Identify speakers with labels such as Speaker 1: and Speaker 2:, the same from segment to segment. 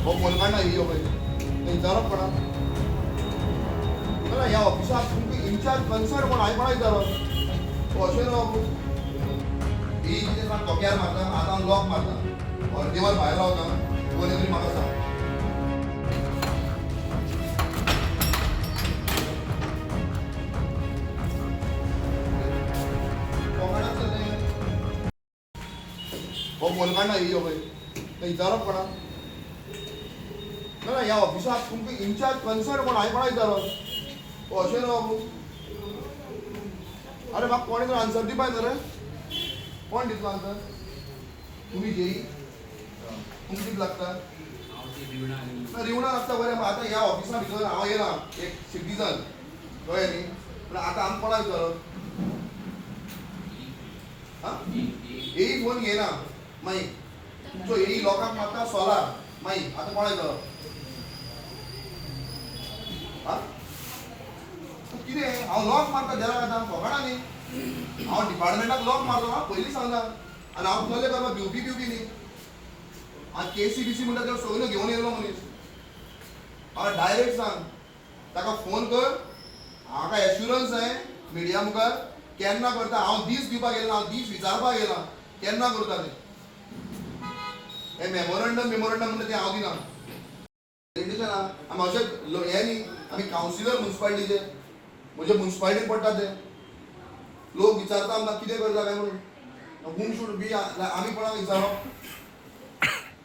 Speaker 1: हो मुलगांना येयो पळय विचारप कोणा ना ह्या ऑफिसाक तुमकां इन्चार्ज कन्सर्न कोण हांवें कोणा विचारप अशें न्हू बाबू ही कितें सांग तोक्यार मारता आतां लॉक मारता अर्देवर भायर रावता कोणी तरी म्हाका सांग हो मुलगांना येयो पळय विचारप कोणा ना ह्या ऑफिसाक तुमकां इन्चार्ज कन्सर्न कोण हांवें कोणा विचारप अशें न्हू बाबू अरे म्हाका कोणी तरी आन्सर दिवपाक जाय रे कोण दितलो आन्सर तुमी जेई तुमकां कितें लागता रिवणा लागता बरें आतां ह्या ऑफिसा भितर हांव येयला एक सिटीजन कळ्ळें न्ही पूण आतां आमकां कोणा विचारप येई फोन घेयना मागीर तुमचो येई लोकांक मारता सोलार मागीर आतां कोणा विचारप कितें हांव लॉक मारता देराक आतां फकाणा न्ही हांव डिपार्टमेंटाक लॉक मारलो हांव पयलीं सांगला आनी हांव कसलें करपा भिवपी न्ही आनी केसीबीसी म्हणटा त्यो सगळ्यो घेवन येयलो मनीस हांव डायरेक्ट सांग ताका फोन कर म्हाका एश्युरन्स जाय मिडिया मुखार केन्ना करता हांव दीस दिवपाक गेलो हांव दीस विचारपाक गेला केन्ना करता तें हे मेमोरंडम म्हणटा तें हांव दिना आमी अशें हें न्ही आमी कावन्सिलर म्युन्सिपालिटीचे म्हणजे म्युन्सिपालिटीन पडटा ते लोक विचारता आमकां कितें करता काय म्हणून हूम शूड बी आमी कोणाक विचारप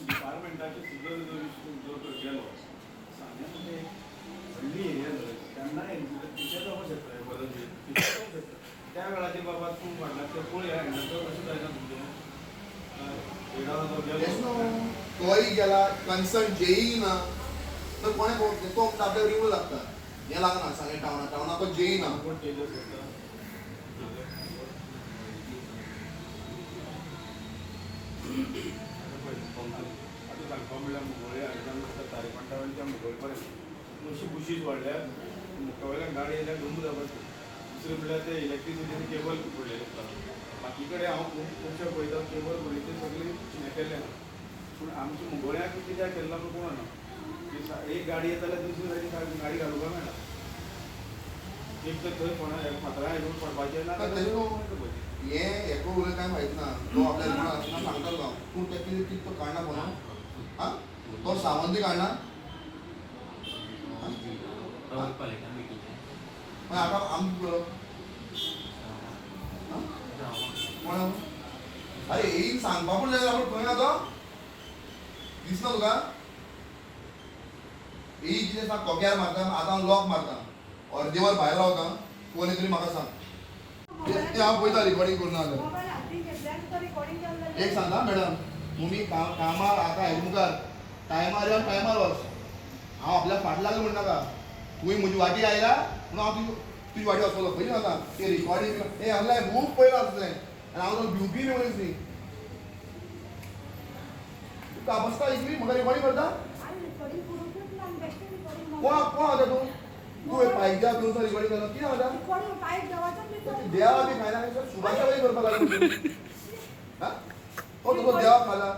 Speaker 2: डिपार्टमेंटाचे सुद्दां जो गेलो सांगले व्हडली एरिया जाली तेन्ना टिचर जावपाक शकता बरोबर त्या वेळाचेर बाबा तूं म्हणला तें पळया हँडल कशें जायना तुमचें
Speaker 1: तोय गेला कन्सर्न जेई ना तर कोणें तो आपल्याक रिव्यू लागता हें लागना सांगे टावना तो जेई ना
Speaker 2: कोण टेलर करता आतां सांगपा म्हणल्यार मुगोळे हांगा तारीपंटा वयल्यान मुगोळे पर्यंत अशी बुशीज वाडल्या मुखा वयल्यान गाडी येयल्यार दोन जावपाची दुसरें म्हणल्यार ते इलेक्ट्रिसिटीचे केबल पडलेले आसता बाकी कडेन हांव खुबशे पळयता केबल पडले सगळे हें केल्लें ना पूण आमच्या मुगोळ्याक कित्याक केल्लो तो कोण ना एक गाडी येता जाल्यार दुसरी गाडी घालूंक मेळना एक तर थंय कोणा फातरां येवन पडपाचें ना
Speaker 1: हें हेका उलय काय माहित ना तो आपल्याला कोण आसना सांगतालो तूं तें कितें कितें तो काडना कोणा आं तो सावंती काडना आतां आमकां कोण अरे येईन सांगपा पूण जाय आपण खंय ना तो दिसना तुका येई कितें सांग तोक्यार मारता आतां लॉक मारता अर्देवर भायर रावता कोणी तरी म्हाका सांग ते हांव पळयता रिकॉर्डिंग करून जाल्यार एक सांगता मॅडम तुमी कामार आतां हेजे मुखार टायमार या टायमार वच हांव आपल्याक फाट लागलो म्हणनाका तुवें म्हजी वाटी आयला म्हणून हांव तुजी वाटी वचलो पयलीं सांगता ते रिकॉर्डिंग हें आहलें खूब पयलें आसलें आनी हांव तो भिवपी न्ही मनीस न्ही तुका बसता इकली म्हाका रिकॉर्डिंग करता कोण आसा तूं तूं पायज्या घेवन रिकॉर्डिंग करता कितें आसा देवा बी खायना सुभाषा बी करपाक लागलो हो तुका देवा खाला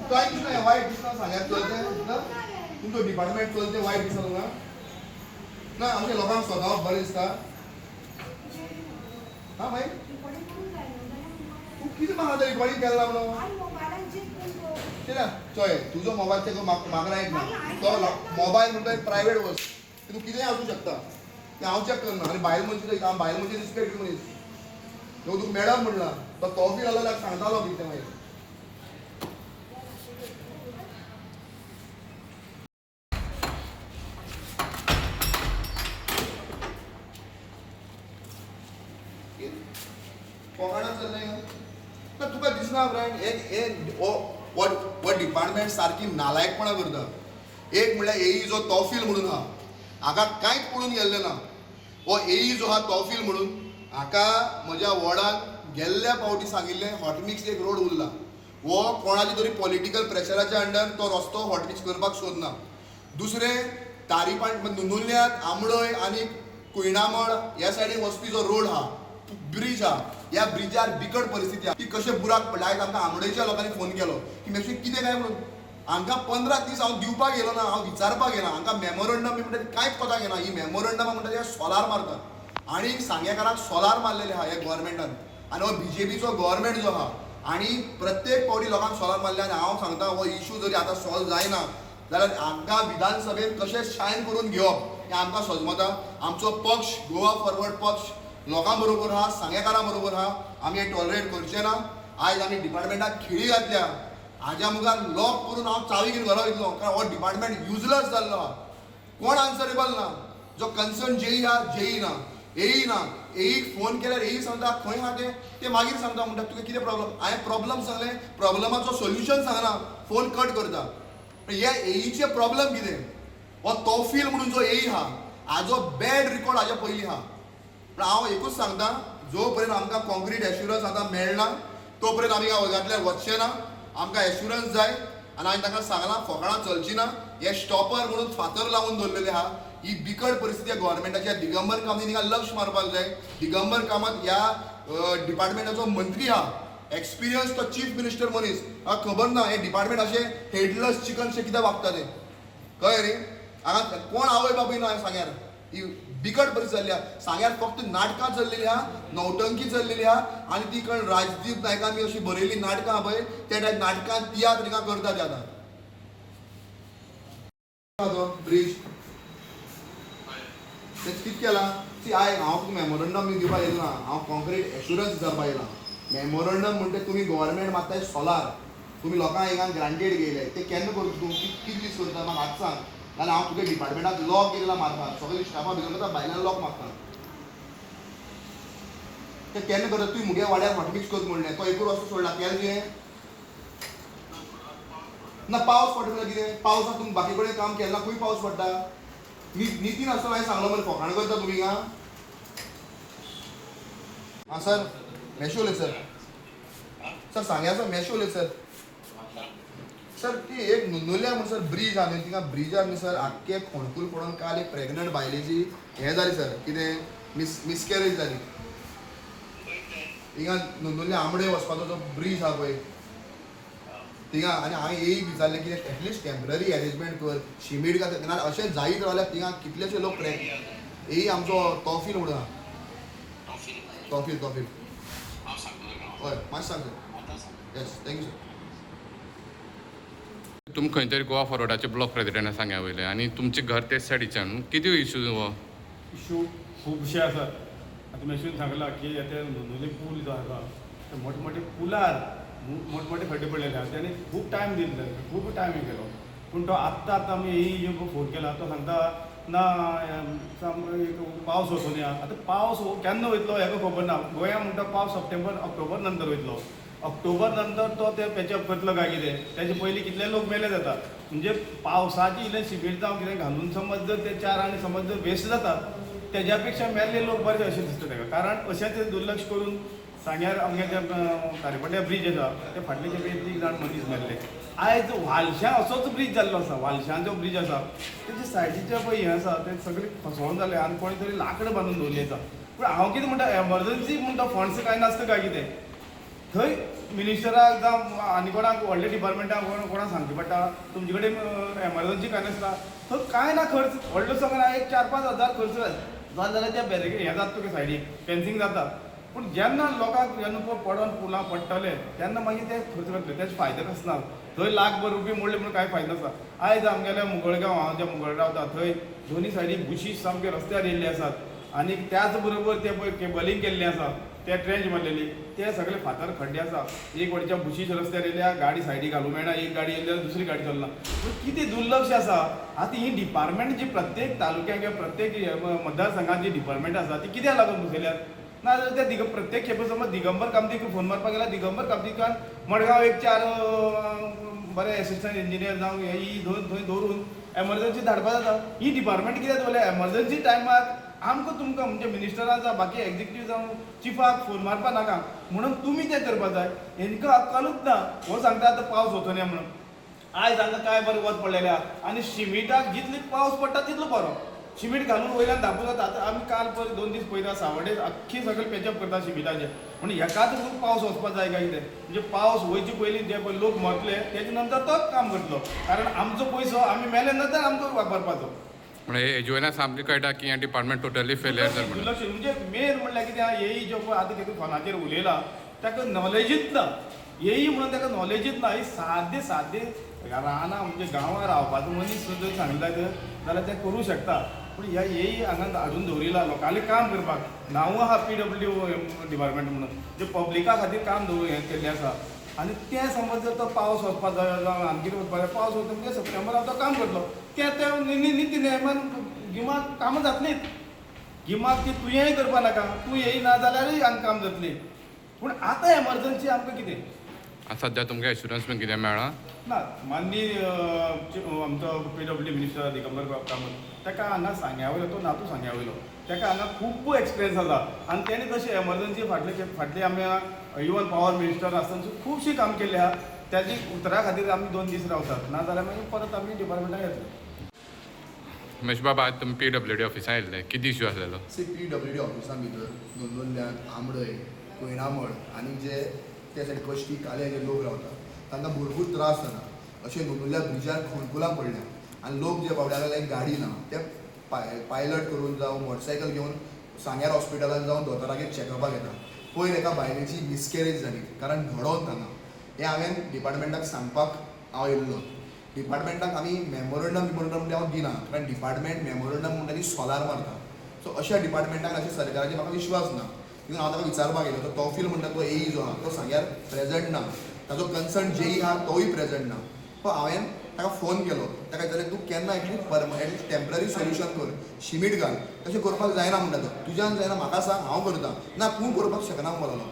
Speaker 1: कांय दिसना वायट दिसना सांग्यात चलतें तुमचो डिपार्टमेंट चलतें वायट दिसना तुका ना आमच्या लोकांक स्वताक बरें दिसता हां मागीर तूं कितें म्हाका रिकॉर्डिंग केला म्हणून चोय तुजो मोबायल तेका म्हाका रायट ना तो मोबायल म्हणटा प्रायवेट वस्त तूं कितेंय आसूं शकता तें हांव चॅक करना आनी भायल मनशां हांव भायल मनशां रिस्पेक्ट मनीस तो तूं मॅडम म्हणला तो बी आलो जाल्यार सांगतालो कितें मागीर कोंकणांत चल्लें ना तुका दिसना फ्रेंड एक वो डिपार्टमेंट सारकी नालायकपणां करता एक म्हणल्यार एई जो तौफील म्हणून आहा हाका कांयच पळून गेल्लें ना हो एई जो आहा तौफील म्हणून हाका म्हज्या वॉर्डाक गेल्ल्या फावटी सांगिल्लें हॉटमिक्स एक रोड उरला वो कोणाच्या तरी पॉलिटिकल प्रेशराच्या अंडर तो रस्तो हॉटमिक्स करपाक सोदना दुसरें तारीपांट नुल्ल्यांत आमळय आनी कुयणामळ ह्या सायडीन वचपी जो रोड आहा ब्रीज आहा ह्या ब्रिजार बिकट परिस्थिती आहा ती कशें बुराक पडले. आयज आमकां आमोडेच्या लोकांनी फोन केलो की मातशें कितें काय म्हणून. हांकां 15 दीस हांव दिवपाक गेलो ना, हांव विचारपाक गेला. हांकां मेमोरंडम बी म्हणटा कांयच कोता घेना. ही मेमोरंडमा म्हणटा ते सोलार मारता आनी सांगेकारांक सोलार मारलेले आहा ह्या गोवोरमेंटान. आनी हो BJPचो गोवोरमेंट जो आहा आनी प्रत्येक फावटी लोकांक सोलार मारले. आनी हांव सांगता हो इशू जरी आतां सॉल्व जायना जाल्यार आमकां विधानसभेत कशें शायन करून घेवप हें आमकां सजमता. आमचो पक्ष गोवा फॉरवर्ड पक्ष लोकां बरोबर आहा, सांगेकारां बरोबर आहा. आमी हें टॉलरेट करचें ना. आयज आमी डिपार्टमेंटाक खिळी घातल्या. हाज्या मुखार लॉक करून हांव चावी घेवन घरा वयतलो, कारण हो डिपार्टमेंट युजलस जाल्लो आहा. कोण आन्सरेबल ना. जो कन्सर्न जेई आहा जेई ना, एई ना. एईक फोन केल्यार एई सांगता खंय आहा ते मागीर सांगता. म्हणटा तुका कितें प्रॉब्लम. हांवें प्रॉब्लम सांगलें, प्रॉब्लमाचो सोल्युशन सांगना, फोन कट करता. हे एईचे प्रॉब्लम कितें. हो तौफील म्हणून जो एई आहा हाजो बॅड रिकॉर्ड हाज्या पयलीं आहा. पूण हांव एकूच सांगता, जो पर्यंत आमकां कॉन्क्रीट एश्युरन्स आतां मेळना तो पर्यंत आमी ह्या वर्गांतल्यान वचचे ना. आमकां एश्युरन्स जाय. आनी हांवें तांकां सांगलां फकाणां चलची ना. हे स्टॉपर म्हणून फातर लावून दवरलेले आहा. ही बिकट परिस्थिती गोवोरमेंटाच्या. दिगंबर कामत हिंगा लक्ष मारपाक जाय. दिगंबर कामत ह्या डिपार्टमेंटाचो मंत्री आहा, एक्सपिरियन्स तो चीफ मिनिस्टर मनीस. हाका खबर ना हे डिपार्टमेंट अशें हेडलस चिकनशें कित्याक वागता तें. कळ्ळें न्ही. हांगा कोण आवय बापूय ना सांग्यार. ही बिकट परिस्थिती जाल्ली आहा. सांग्यार फक्त नाटकां चल्लेलीं आहा, नौटंकी चल्लेली आहा. आनी ती कळ्ळें राजदीप नायकान बी अशी बरयल्ली नाटकां आहा पळय त्या टायप नाटकां तियात्र हिंगा करता ते आतां. ब्रिज तेच कितें केलां सी. हांव तुका मेमोरंडम बी दिवपाक येयलो ना. हांव कॉन्क्रीट एश्युरन्स विचारपाक येयलां. मेमोरंडम म्हणटा तुमी गोवोरमेंट मारताय सोलार. तुमी लोकांक हिंगा ग्रांटेड घेयले ते केन्ना करता तूं. कितले दीस करता म्हाका आतां सांग. जाल्यार हांव तुगे डिपार्टमेंटाक लॉक केला मारपाक. सगळे स्टाफा भितर करता, भायल्यान लॉक मारता. ते केन्ना करता. तुवें मुगे वाड्यार फटमिक्स कर म्हणलें, तो एकूच वस्तू सोडला. केलें तुवें ना. पावस पडटा म्हणल्यार कितें. पावसाक तुमी बाकी कडेन काम केलें ना, खंय पावस पडटा. नितीन आसतना हांवें सांगलो मरे फकाण करता तुमी हिंगा. हां सर मेशो उलय सर. सर सांग्या सर मेशो उलय सर. सर ती एक नुल्या म्हणून सर ब्रीज आहा न्ही, तिंगा ब्रिजार न्ही सर आख्खे फोणकूल पडून काल एक प्रेग्नंट बायलेची हें जाली सर. कितें मिसकॅरेज जाली. हिंगा नुल्या आमडे वचपाचो जो ब्रीज आहा पळय थिंगा. आनी हांवें येयी विचारलें कितें एटलिस्ट टेम्पररी अरेंजमेंट कर, शिमीट घाल. ना अशें जायत रावल्यार थिंगा कितलेशे लोक येयी आमचो तौफील म्हणून आहा. तौफील हय मातशें सांग सर. Yes thank you sir.
Speaker 3: तुमी खंय तरी गोवा फॉरवर्डाचे ब्लॉक प्रेसिडेंट सांग्या वयले आनी तुमचें घर तेच सायडीच्यान. कितें इशू हो.
Speaker 2: इशू खुबशे आसात. आतां मेशून सांगलां की आतां नुले पूल जो आसा ते मोठमोठे पुलार मोठमोठे खड्डे पडलेले आहा. त्याने खूब टायम दिल्लो, खूब टायम हे केलो. पूण तो आत्तां आमी ही फोन केला तो सांगता ना पावस वचून या. आतां पावस केन्ना वयतलो हेका खबर ना. गोंया म्हणटा पावस सप्टेंबर ऑक्टोबर नंतर वयतलो. ऑक्टोबर नंतर तो ते पॅचअप करतलो काय कितें. तेजे पयलीं कितले लोक मेले जाता. म्हणजे पावसाची इल्लें सिमेंट जावं कितें घालून समज जर ते 4 आनी समज जर वेस्ट जाता तेज्या पेक्षा मेल्ले लोक बरे अशें दिसता ताका. कारण अशेंच दुर्लक्ष करून सांग्यार आमगे जे तारेपड्या ब्रीज आसा ते फाटले खेपे 1 जाण मनीस मेल्ले. आयज वालशां असोच ब्रीज जाल्लो आसा. वालशां जो ब्रीज आसा तेजे सायडीचे पळय हें आसा ते सगळे फसवून जाले आनी कोणी तरी लांकडां बांदून दवरली आसा. पूण हांव कितें म्हणटा एमर्जन्सी म्हूण तो फंड्स कांय नासता काय कितें. थंय मिनिस्टराक जावं आनी कोणाक व्हडले डिपार्टमेंटाक कोणाक सांगचें पडटा तुमचे कडेन एमर्जन्सी कांय नासता. थंय कांय ना खर्च व्हडलो सगळ्यांक एक 4-5 हजार खर्च जाता जाल्यार त्या बॅरिकेड हें जाता तुगे सायडीक फेन्सिंग जाता. पूण जेन्ना लोकांक जेन्ना पडोन पुलां पडटले तेन्ना मागीर ते खर्च करतले तेजे फायदो कसो ना. थंय लाखभर रुपया मोडले म्हणून कांय फायदो आसा. आयज आमगेल्या मुगळगांव हांव ज्या मुगळ रावता थंय दोनी सायडीक बुशीस सामके रस्त्यार येयल्ले आसात आनी त्याच बरोबर ते पळय केबलिंग केल्लें आसा ते ट्रेंच मारलेली ते सगळे फातर खड्डे आसा. एक वडच्या बुशीस रस्त्यार येयल्या गाडी सायडीक घालूंक मेळना. एक गाडी येयल्या दुसरी गाडी चलना. कितें दुर्लक्ष आसा. आतां ही डिपार्टमेंट जी प्रत्येक तालुक्याक किंवा प्रत्येक मतदारसंघात जी डिपार्टमेंट आसा ती कित्याक लागून बसयल्यात. ना जाल्यार त्या प्रत्येक खेपे समज दिगंबर कामतीक फोन मारपाक गेल्यार दिगंबर कामतीकान मडगांव एक 4 बरे एसिस्टंट इंजिनियर जावं ही थंय दवरून एमर्जन्सी धाडपा जाता. ही डिपार्टमेंट कित्याक दवरल्या एमर्जन्सी टायमार आमकां तुमकां म्हणजे मिनिस्टराक जावं बाकी एक्झिक्युटीव जावं चिफाक फोन मारपा नाका म्हणून तुमी तें करपा जाय. हेंकां अक्कलूच ना. हो सांगता आतां पावस वचून म्हणून. आयज हांगा काय बरें वत पडलेलें आहा आनी शिमिटाक जितलो पावस पडटा तितलो बरो. शिमीट घालून वयल्यान धापून जाता. आतां आमी काल पयर 2 दीस पयता सावड्डे अख्खी सगळे पेचअप करता शिमिटाचे. म्हणजे हेकाच म्हणून पावस वचपाक जाय काय कितें. म्हणजे पावस वयचे पयलीं जे पळय लोक मरतले तेजे नंतर तोच काम करतलो. कारण आमचो पयसो आमी मेले नंतर आमकां वापरपाचो.
Speaker 3: म्हणजे हेजे वयल्यान सामकें कळटा की हें डिपार्टमेंट टोटली फेलियर जालें म्हणून.
Speaker 2: दुर्लक्ष म्हणजे मेन म्हणल्यार कितें हेई जो पळय आतां कितें फोनाचेर उलयला ताका नॉलेजूच ना. हेई म्हणून ताका नॉलेजूच ना. ही सादे रानां म्हणजे गांवां रावपाचो मनीस जर सांगलें जाल्यार तें करूं शकता. पूण ह्या हेई हांगा हाडून दवरिला लोकांनी काम करपाक. नांव आहा PWD डिपार्टमेंट म्हणून जे पब्लिका खातीर काम हें केल्लें आसा. आनी तें समज जर तो पावस वचपाक जाय जावं आमगेर वचपाक जाय पावस वचता म्हणजे सप्टेंबराक तो काम करतलो. तें निती नेमान गिमाक कामां जातलींच. गिमाक ती तुवेंय करपा नाका. तूं येय ना जाल्यारूय हांगा काम जातली. पूण आतां एमर्जन्सी आमकां कितें.
Speaker 3: सध्या तुमकां एश्युरन्स बीन कितें मेळ्ळा?
Speaker 2: ना माननीय आमचो PWD मिनिस्टर दिगंबर कामत ताका हांगा सांग्या वयलो तो नातू सांग्या वयलो. ताका हांगा खूब एक्सपिरियन्स आसा आनी तेणे तशें एमर्जन्सी फाटले आमी इवन पॉवर मिनिस्टर आसतना खुबशीं काम केल्लें आहा. त्याची उतरा खातीर आमी 2 दीस रावतात. नाजाल्यार मागीर परत आमी डिपार्टमेंटाक येतले.
Speaker 3: महेश बाबा आज तुमी PWD ऑफिसां येयल्ले. कितें इश्यू आसलेलो?
Speaker 1: PWD ऑफिसां भितर नोंदोल्ल्यान आमडय कोयनामळ आनी जे त्या सायड कश्टी काले जे लोक रावतात तांकां भरपूर त्रास जाता. अशें नोंदोल्ल्या ब्रिजार खोणकुलां पडल्या आनी लोक जे बावड्या लायक गाडी ना ते पायलट करून जावं मोटरसायकल घेवन सांग्यार हॉस्पिटलांत जावन दोतोरागेर चॅकअपाक येता. पयर एका बायलेची मिसकॅरेज जाली कारण धडोन तांकां. हें हांवें डिपार्टमेंटाक सांगपाक हांव येयल्लो. डिपार्टमेंटाक आमी मेमोरंडम म्हणजे हांव दिना कारण डिपार्टमेंट मेमोरंडम म्हणटा ती सोलार मारता. सो अशा डिपार्टमेंटान अशें सरकाराचेर म्हाका विश्वास ना. तितून हांव ताका विचारपाक येयलो तो तोफील म्हणटा तो AE जो आहा तो सांग्यार प्रेजंट ना. ताजो कन्सर्न JE आहा तोय प्रेजंट ना. सो हांवें ताका फोन केलो. ताका विचारलें तूं केन्ना एटलीस्ट टेम्पररी सोल्युशन कर. शिमीट घाल. तशें करपाक जायना म्हणटा तो. तुज्यान जायना म्हाका सांग हांव करतां. ना तूं करपाक शकना म्हणलो.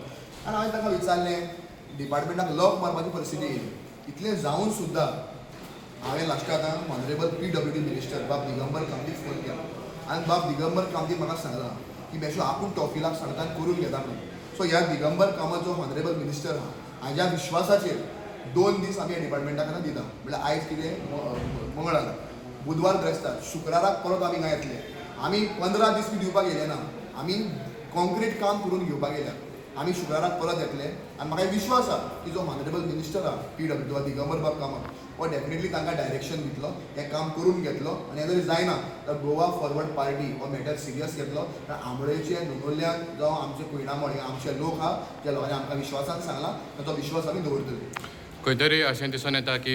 Speaker 1: आनी हांवें ताका विचारलें डिपार्टमेंटाक लॉक मारपाची परिस्थिती येयली. इतलें जावन सुद्दां हांवें लास्टाक आतां ऑनरेबल PWD मिनिस्टर बाब दिगंबर कामतीक फोन केलो. आनी बाब दिगंबर कामतीक म्हाका सांगलां की बेशो आपूण टॉफिलाक सांगता आनी करून घेता म्हणून. सो ह्या दिगंबर कामत जो ऑनरेबल मिनिस्टर आहा हाज्या विश्वासाचेर 2 दीस आमी ह्या डिपार्टमेंटाक दिता. म्हणल्यार आयज कितें मंगळार बुधवार ब्रेस्तार शुक्राराक परत आमी हांगा येतले. आमी 15 दीस बी दिवपाक येयले ना. आमी कॉन्क्रीट काम करून घेवपाक येयल्या. आमी शुक्राराक परत येतले आनी म्हाका विश्वास आहा की जो ऑनरेबल मिनिस्टर आहा PWD वा दिगंबर बाब कामत हो डेफिनेटली तांकां डायरेक्शन दितलो. हें काम करून घेतलो आनी हें जरी जायना तर गोवा फॉरवर्ड पार्टी हो मॅटर सिरियस घेतलो. आंबळेचे नोंदोल्ल्यान जावं आमचे कोयनामळ हे आमचे लोक आहा त्या लोकांनी आमकां विश्वासान सांगला तो विश्वास आमी दवरतले.
Speaker 3: खंय तरी अशें दिसून येता की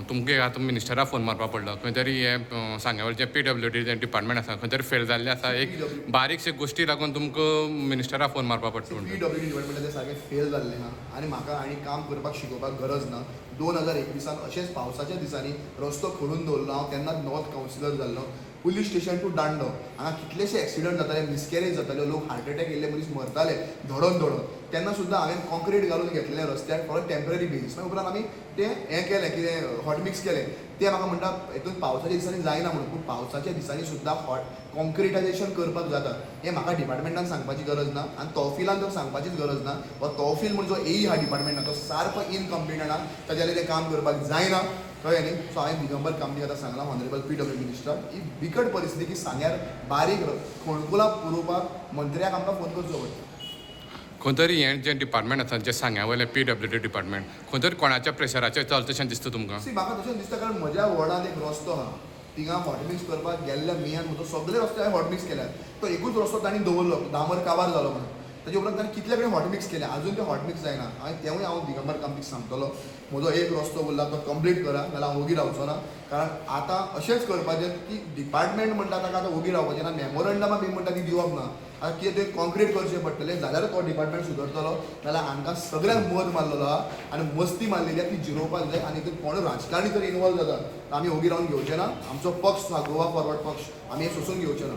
Speaker 3: तुमगे आतां मिनिस्टराक फोन मारपाक पडलो. खंय तरी हें सांग्यावयलें PWD जें डिपार्टमेंट आसा खंय तरी फेल जाल्लें आसा. एक बारीकशे गोश्टी लागून तुमकां मिनिस्टराक फोन मारपाक पडटा.
Speaker 1: PWD डिपार्टमेंटाचें सारकें फेल जाल्लें आहा आनी म्हाका आनी काम करपाक शिकोवपाक गरज ना. 2021 अशेंच पावसाच्या दिसांनी रस्तो खोलून दवरलो. हांव तेन्नाच नॉर्थ कावन्सिलर जाल्लो. पुलीस स्टेशन टू दांडो हांगा कितलेशे एक्सिडंट जाताले मिसकॅरेज जाताले लोक हार्ट एटॅक येयल्ले मनीस मरताले धडोन. तेन्ना सुद्दां हांवें कॉन्क्रीट घालून घेतलेलें रस्त्यार फॉर टेम्पररी बेजीस. मागीर उपरांत आमी तें हें केलें कितें हॉट मिक्स केलें. ते म्हाका म्हणटा हितून पावसाच्या दिसांनी जायना म्हणून. पूण पावसाच्या दिसांनी सुद्दां कॉन्क्रिटायजेशन करपाक जाता. हें म्हाका डिपार्टमेंटान सांगपाची गरज ना आनी तहफिलान तर सांगपाचीच गरज ना. हो तहफील म्हणून जो AE हा डिपार्टमेंटान तो सारको इनकम्पिटंट आहा. ताच्या खातीर तें काम करपाक जायना कळ्ळें न्ही. सो हांवें दिगंबर कामतीक आतां सांगलां ऑनरेबल PWD मिनिस्टर ही बिकट परिस्थिती की सांग्यार बारीक खोणकुलां पुरोवपाक मंत्र्याक आमकां फोन करचो पडटा.
Speaker 3: खंय तरी हें जें डिपार्टमेंट आसा जें सांग्या वयलें PWD डिपार्टमेंट खंय तरी कोणाच्या प्रेशराचेर चलतशें दिसता तुमकां?
Speaker 1: म्हाका तशें दिसता कारण म्हज्या वॉर्डांत एक रस्तो आहा थिंगा हॉटमिक्स करपाक गेल्ल्या मेयान म्हजो सगळे रस्ते हांवें हॉटमिक्स केल्यात. तो एकूच रस्तो तांणी दवरलो डांबर काबार जालो म्हणून. ताजे उपरांत तांणी कितले कडेन हॉटमिक्स केले अजून ते हॉटमिक्स जायना. तेवूय हांव दिगंबर कामतीक सांगतलो म्हजो एक रस्तो उरला तो कंप्लीट करा नाल्यार हांव ओगी रावचो ना. कारण आतां अशेंच करपाचें की डिपार्टमेंट म्हणटा ताका आतां ओगी रावपाचें ना. मेमोरंडमा बी म्हणटा ती दिवप ना. आतां कितें तें कॉन्क्रीट करचें पडटलें जाल्यार तो डिपार्टमेंट सुदरतलो. नाल्यार आमकां सगळ्यांक मत मारलेलो आहा आनी मस्ती मारलेली आहा ती जिरोवपाक जाय. आनी तर कोण राजकारणी जर इनवॉल्व जाता तर आमी ओगी रावन घेवचे ना. आमचो पक्ष आहा गोवा फॉरवर्ड पक्ष आमी हें सोसून घेवचे ना.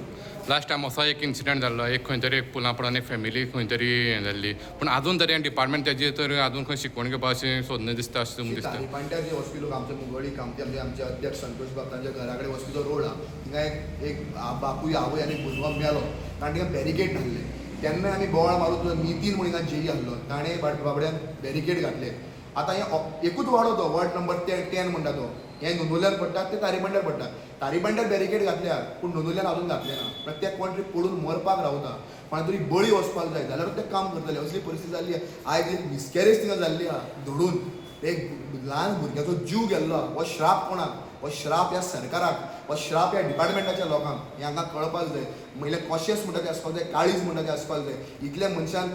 Speaker 3: लास्ट टायम असो एक इन्सिडंट जाल्लो एक खंय तरी एक पुला पडून एक फॅमिली खंय तरी हें जाल्ली. पूण आजून तरी डिपार्टमेंट तेजी तर आजून खंय शिकवण घेवपा अशें सोदना दिसता अशें तुमकां दिसता?
Speaker 1: तारीपांट्यार जे वचपी लोक आमचे मुगळी कामती आमचे अध्यक्ष संतोष बाब तांच्या घरा कडेन वचपी जो रोड आहा थिंगा एक बापूय आवय आनी भुरगो मेलो कारण थिंगा बॅरिकेड घातले. तेन्ना आमी बोवाळ मारून नितीन म्हणून JE आहलो ताणें बाबड्यान बॅरिकेड घातले आतां हें एकूच वाडो तो वॉर्ड नंबर 10 म्हणटा तो हें नोंदवल्यार पडटा ते तारीबंड्यार पडटा. तारीबंड्यार बॅरिकेड घातल्या पूण नोंदवल्यान अजून घातले ना. प्रत्येक कोण तरी पडून मरपाक रावता. कोणा तरी बळी वचपाक जाय जाल्यार ते काम करतले. असली परिस्थिती जाल्ली आहा. आयज एक मिसकॅरेज थिंगा जाल्ली आहा धडून. एक ल्हान भुरग्याचो जीव गेल्लो आहा. हो श्राप कोणाक? हो श्राप ह्या सरकाराक, हो श्राप ह्या डिपार्टमेंटाच्या लोकांक. हें हांगा कळपाक जाय. म्हणजे कॉशियस म्हणटा तें आसपाक जाय, काळीज म्हणटा तें आसपाक जाय. इतल्या मनशान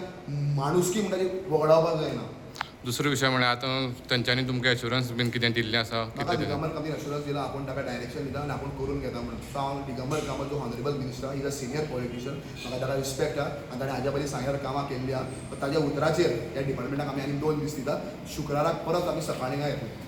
Speaker 1: माणुसकी म्हणटा ती वगडावपाक जायना.
Speaker 3: दुसरो विशय म्हळ्यार आतां तेंच्यांनी तुमकां एश्युरन्स बीन कितें दिल्लें आसा?
Speaker 1: म्हाका
Speaker 3: कितें
Speaker 1: दिगंबर कामतीन एश्युरन्स दिला, आपूण ताका डायरेक्शन दिता आनी आपूण करून घेता म्हणून. सो हांव दिगंबर कामत जो honourable minister is a senior politician. म्हाका ताका रिस्पेक्ट आहा आनी ताणें हाज्या पयलीं सांग्यार कामां केल्ली आहा. ताज्या उतराचेर ह्या डिपार्टमेंटाक आमी आनी 2 दीस दिता. शुक्राराक परत आमी सकाळीं येतले.